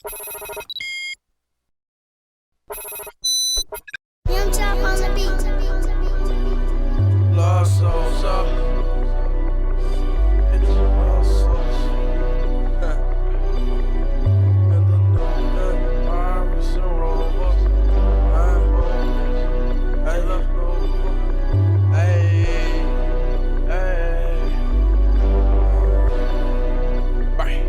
Young Chop on the beat. Lost souls up. It's lost souls. And the new Iris and Rovers. Hey, let's go. Hey, hey. Bang.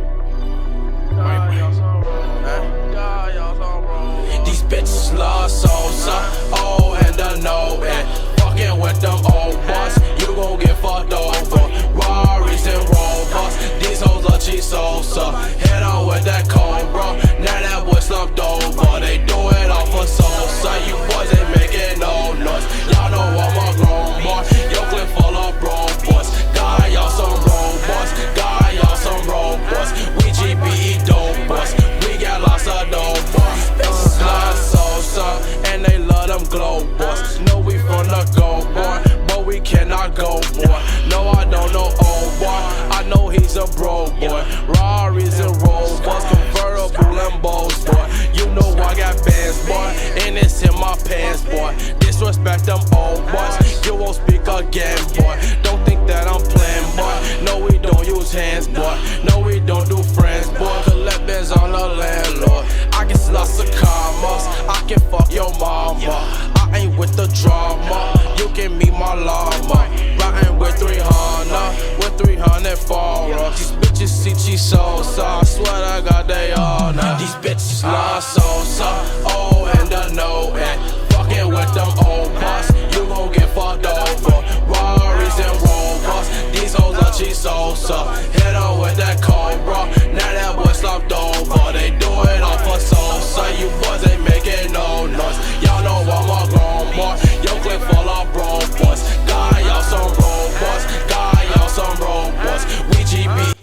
These bitches love souls up. Oh, and the no and fucking with them old boys, you gon' get fucked over. Rarries and Rovers, these hoes are cheap souls up. Hit on with that cold, bro. Now that boy slumped over. They do it all for soul, son. You boys ain't making no noise. Y'all know I'm a grown boy. Your clip full of bro boys. Got y'all some robots. Got y'all some robots. We GBE dope boys. We got lots of dope boys. Bitches love souls up, and they love them glow boys. Know we from the go boy, but we cannot go boy. No, I don't know old boy. I know he's a bro boy. Rarries and Rovers, convertible Lambos boy. You know I got bands boy, and it's in my pants boy. Disrespect them old boys, you won't speak again boy. Don't think that I'm playing boy. No, we don't use hands boy. No, we don't do friends boy. Collect bands on the landlord. I get lots of commas. I can fuck your mama. I ain't with the drama. You can meet my llama. Riding with 300, with 300 for us. These bitches see cheese sauce. I swear I got they all now. These bitches love salsa. Oh, and the no and fucking with them old boss. You gon' get fucked over. Rarries and Rovers. These hoes are cheese salsa. Hit on with that cold, bro. Now that boy slumped over. They do it all for salsa. You boys ain't making no noise. Y'all know I'm a grown boy. Your clip full of bro boys. Got y'all some robots. Got y'all some robots. We GB.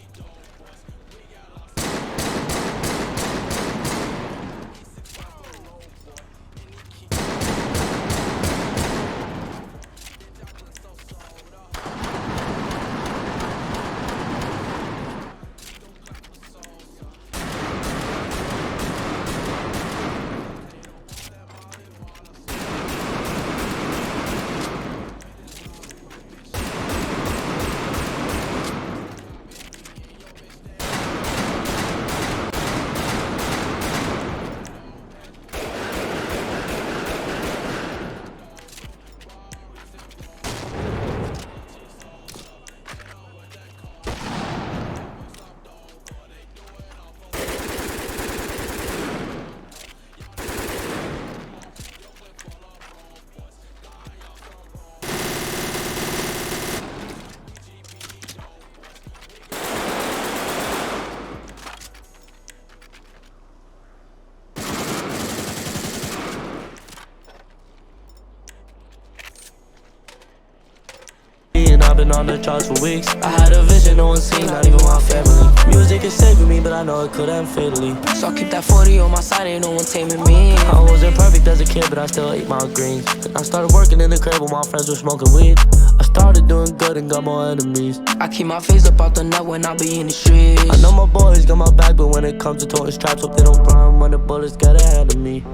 I've been on the charts for weeks. I had a vision, no one seen, not even my family. Music is saving me, but I know it could end fatally. So I keep that 40 on my side, ain't no one taming me. I wasn't perfect as a kid, but I still ate my greens. Then I started working in the crib while my friends were smoking weed. I started doing good and got more enemies. I keep my face up out the net when I be in the streets. I know my boys got my back, but when it comes to toting straps, hope they don't run when the bullets get ahead of me.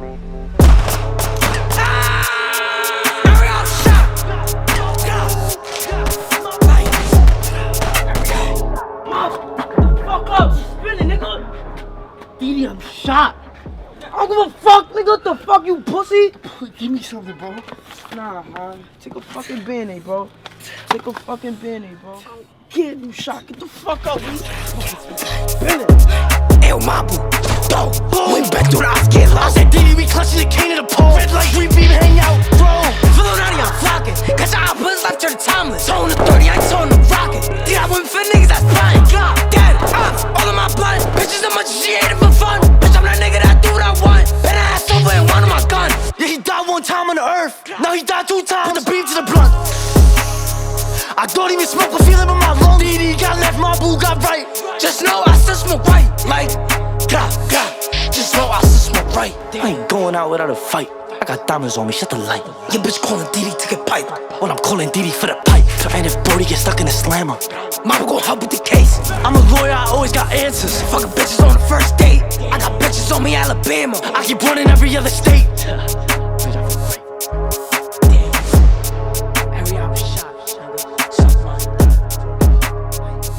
I'm shot. I don't give a fuck, nigga. What the fuck, you pussy? Give me something, bro. Nah, man. Take a fucking Band-Aid, bro. Take a fucking Band-Aid, bro. Get you shot. Get the fuck out, man. Eu mabu, go. Went back to the house, get lost. I said, Diddy, we clutching the king of the pole. Red light, green beam, hang out, bro. Filonati, I'm flocking. Cause I put life to the timeless. Tone the 30, I ain't tone the rocket. Yeah, I went for niggas that's flying. God, dead, all of my blood. Bitches, as much as she ate it for fun. Bitch, I'm that nigga that do what I want. Bet I ass over and one of my guns. Yeah, he died one time on the earth. Now he died 2 times. Put the beam to the blunt. I don't even smoke a feeling in my lungs. Diddy got left, my boo got right. Just know I still smoke right. Like, God. Just know I still smoke right. I ain't going out without a fight. I got diamonds on me, shut the light. Your bitch calling Diddy to get pipe. Well, I'm calling Diddy for the pipe. And if Brody gets stuck in the slammer, mama gon' help with the case. I'm a lawyer, I always got answers. Fucking bitches on the first date. I got bitches on Alabama. I keep one in every other state.